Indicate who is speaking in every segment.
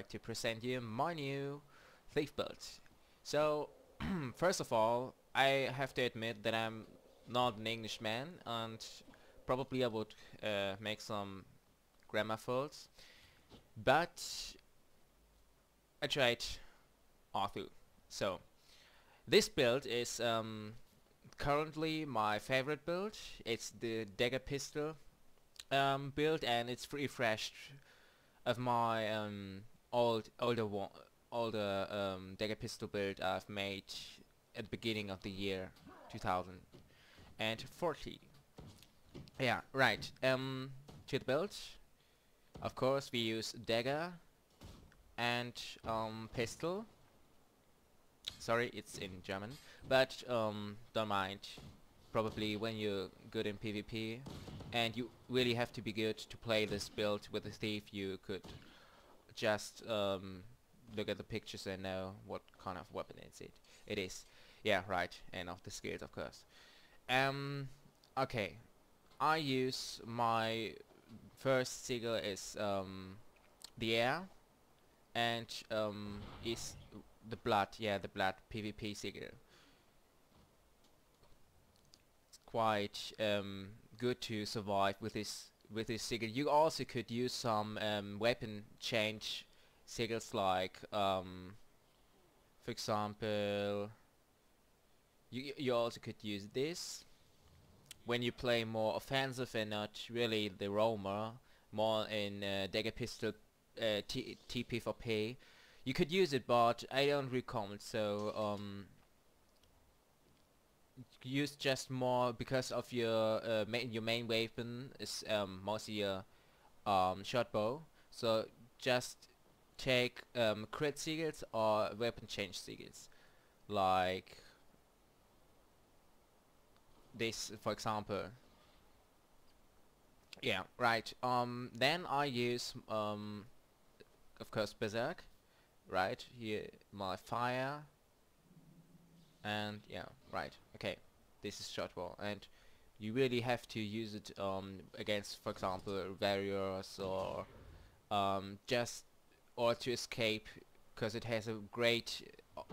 Speaker 1: like to present you my new Thief build. So, first of all, I have to admit that I'm not an Englishman, and probably I would make some grammar faults, but I tried all through. So, this build is currently my favorite build. It's the Dagger pistol build, and it's refreshed of my older Dagger pistol build I've made at the beginning of the year 2040. Yeah, right. To the build, of course, we use Dagger and pistol. Sorry, it's in German, but don't mind. Probably when you're good in PvP, and you really have to be good to play this build with a thief, you could just look at the pictures and know what kind of weapon it is. Yeah, right, and of the skills, of course. Okay, I use my first sigil is the air, and is the blood. Yeah, the blood PvP sigil. It's quite good to survive with this sigil. You also could use some weapon change sigils, like for example, you also could use this when you play more offensive and not really the roamer, more in Dagger pistol TP4P. You could use it, but I don't recommend. So use just more, because of your main weapon is mostly your short bow. So just take crit sigils or weapon change sigils, like this, for example. Yeah, right. Then I use of course Berserk. Right here, my fire, and yeah, right. Okay, this is shortbow, and you really have to use it against, for example, warriors, or just or to escape, because it has a great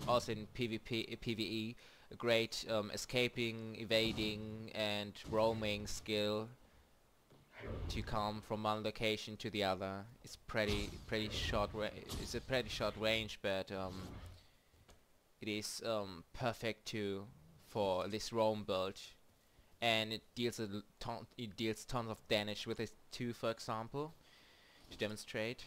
Speaker 1: also in PvE, a great escaping, evading, and roaming skill to come from one location to the other. It's pretty short. It's a pretty short range, but it is perfect for this roam build, and it deals tons of damage with it too. For example, to demonstrate,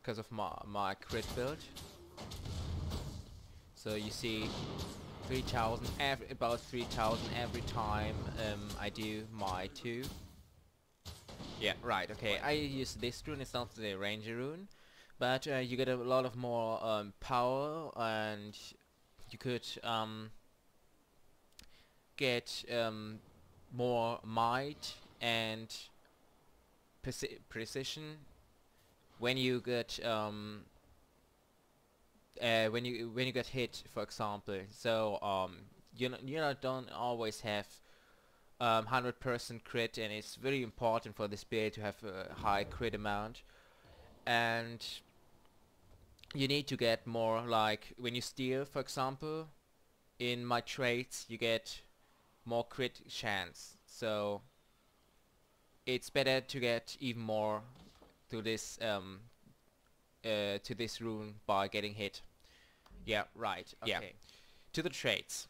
Speaker 1: because of my crit build. So you see, 3,000 about 3,000 every time I do my 2. Yeah, right, okay, I use this rune. It's not the ranger rune, but you get a lot of more power, and you could get more might and precision when you get when you get hit, for example. So you don't always have 100% crit, and it's very important for this build to have a high crit amount. And you need to get more, like when you steal, for example, in my traits you get more crit chance. So it's better to get even more to this rune by getting hit. Yeah, right. Okay. Yeah. To the traits.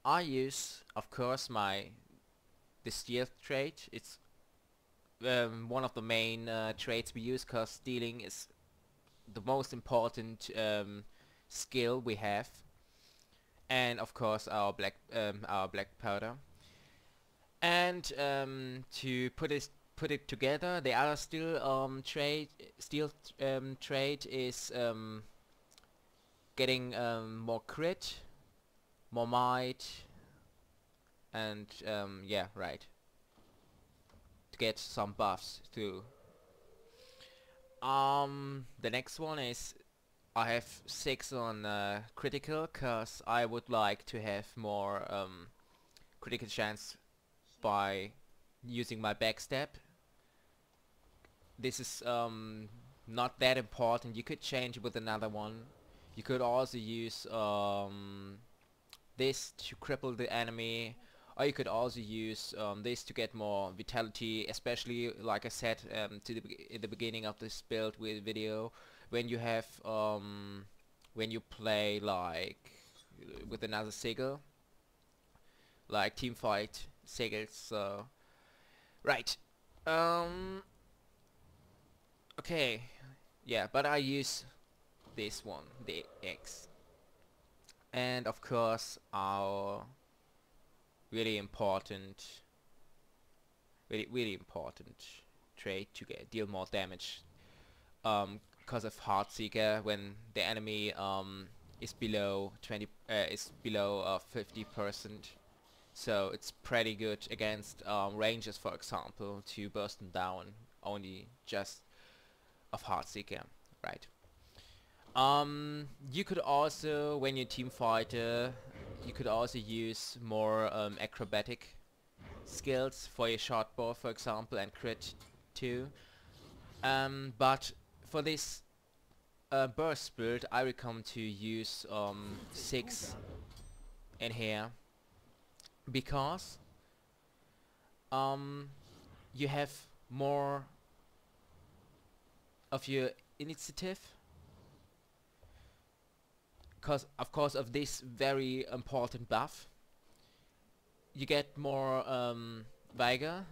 Speaker 1: I use, of course, the steal trait. It's one of the main traits we use, because stealing is the most important skill we have, and of course our black powder. And to put it together, the other steal trait is getting more crit, more might, and yeah, right, to get some buffs too. The next one is, I have 6 on critical, cause I would like to have more critical chance by using my backstab. This is not that important. You could change it with another one. You could also use this to cripple the enemy, or you could also use this to get more vitality, especially like I said in the beginning of this build with video, when you have when you play like with another sigil, like team fight sigils. So right, okay, yeah, but I use this one, the X. And of course our really important trait to deal more damage because of Heartseeker when the enemy is below 50%. So it's pretty good against ranges, for example, to burst them down only just of Heartseeker, right? You could also, when you're team fighter, you could also use more acrobatic skills for your shortbow, for example, and crit too. But for this burst build, I recommend to use 6 in here because you have more of your initiative. Because of course of this very important buff, you get more vigor,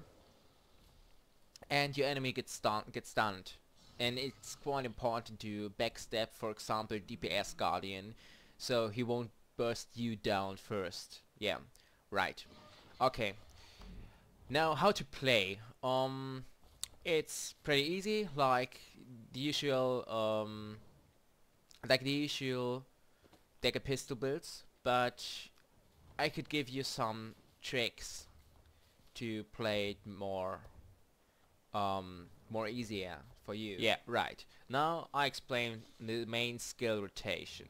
Speaker 1: and your enemy gets stunned, and it's quite important to backstab, for example, DPS Guardian, so he won't burst you down first. Yeah, right. Okay. Now how to play? It's pretty easy, like the usual Dagger pistol builds, but I could give you some tricks to play it more easier for you. Yeah, right. Now I explain the main skill rotation.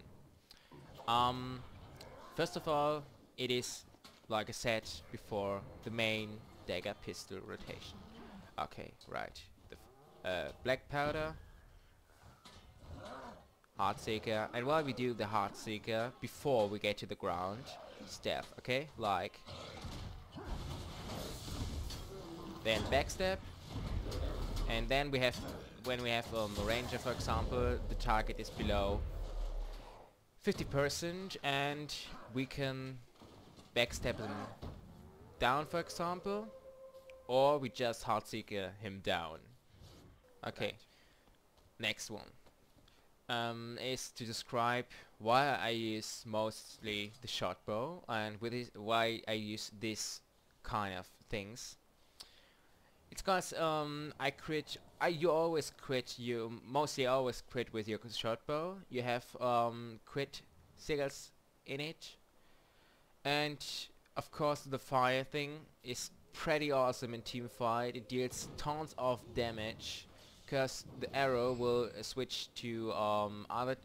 Speaker 1: First of all, it is, like I said before, the main Dagger pistol rotation. Okay, right. The black powder, Heartseeker, and while we do the Heartseeker, before we get to the ground, stealth, okay? Like, then backstab, and then we have, when we have a ranger, for example, the target is below 50%, and we can backstab him down, for example, or we just Heartseeker him down. Okay, next one. Is to describe why I use mostly the shortbow and why I use this kind of things. It's cause you mostly always crit with your shortbow. You have crit sigils in it, and of course the fire thing is pretty awesome in team fight. It deals tons of damage, because the arrow will switch to other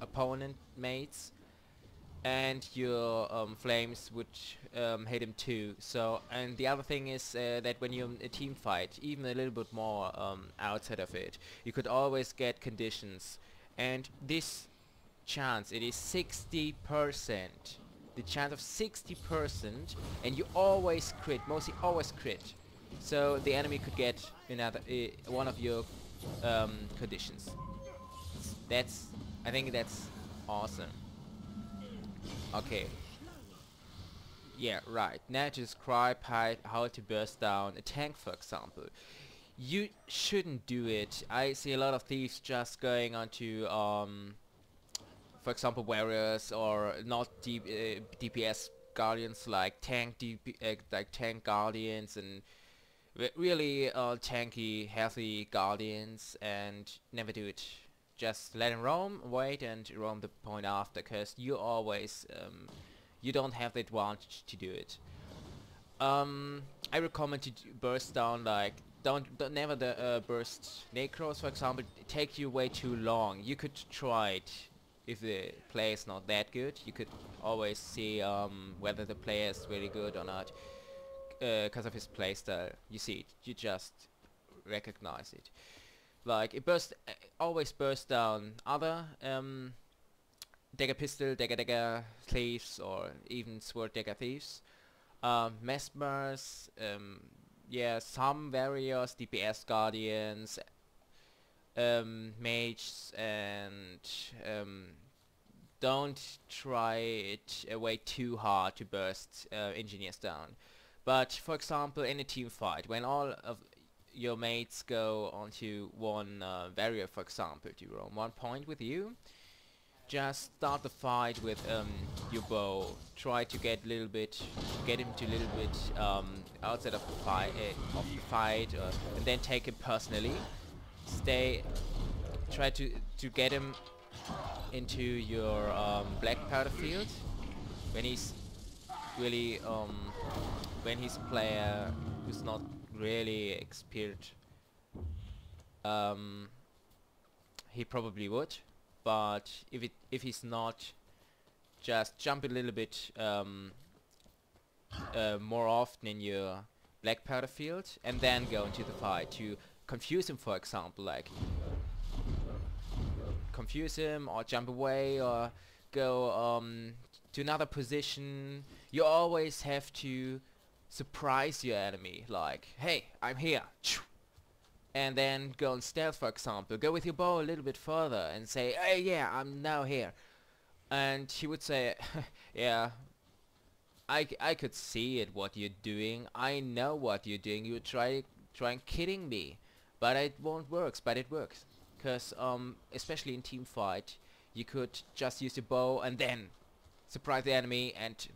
Speaker 1: opponent mates, and your flames would hit him too. So, and the other thing is that when you're in a team fight, even a little bit more outside of it, you could always get conditions, and this chance, it is 60%. The chance of 60%, and you always crit, mostly always crit. So the enemy could get another one of your conditions. I think that's awesome. Okay. Yeah, right. Now to describe how to burst down a tank, for example. You shouldn't do it. I see a lot of thieves just going onto for example, warriors or not DPS guardians, like tank guardians, and really tanky, healthy guardians, and never do it. Just let him roam, wait, and roam the point after, because you always you don't have the advantage to do it. I recommend to burst down, like don't never burst necros, for example. It takes you way too long. You could try it. If the player is not that good, you could always see whether the player is really good or not, because of his playstyle. You see it, you just recognize it. Like it always bursts down other dagger pistol, dagger thieves, or even sword dagger thieves. Mesmers, yeah, some various DPS guardians, mages, and don't try it way too hard to burst engineers down. But for example, in a team fight, when all of your mates go onto one barrier, for example, to roam 1 point with you, just start the fight with your bow. Try to get him to a little bit outside of the fight, and then take him personally. Try to get him into your black powder field when he's really when he's a player who's not really experienced. He probably would, but if he's not, just jump a little bit more often in your black powder field and then go into the fight to confuse him, for example, like confuse him or jump away or go to another position. You always have to surprise your enemy, like, hey, I'm here, and then go on stealth, for example. Go with your bow a little bit further and say, hey, yeah, I'm now here. And he would say, yeah, I could see it, what you're doing. I know what you're doing. You're trying kidding me. But it won't work, but it works. Because, especially in team fight, you could just use your bow and then surprise the enemy and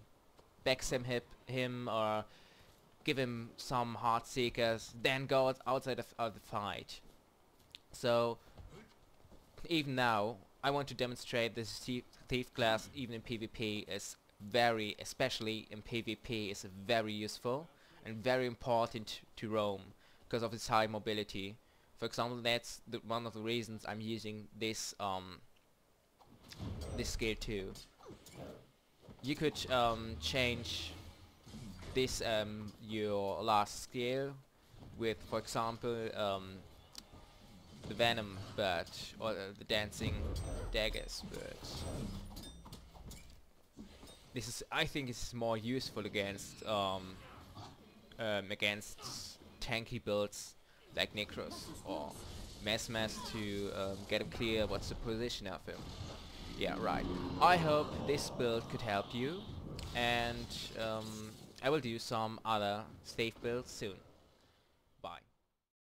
Speaker 1: backstab him or give him some heart seekers, then go outside of the fight. So, even now, I want to demonstrate this thief class, even in PvP, is especially in PvP, is very useful and very important to roam because of its high mobility. For example, that's one of the reasons I'm using this this skill too. You could change this your last skill with, for example, the Venom bird or the Dancing Daggers bird. I think this is more useful against tanky builds like Necros or Mass to get him clear what's the position of him. Yeah, right. I hope this build could help you, and I will do some other safe builds soon. Bye.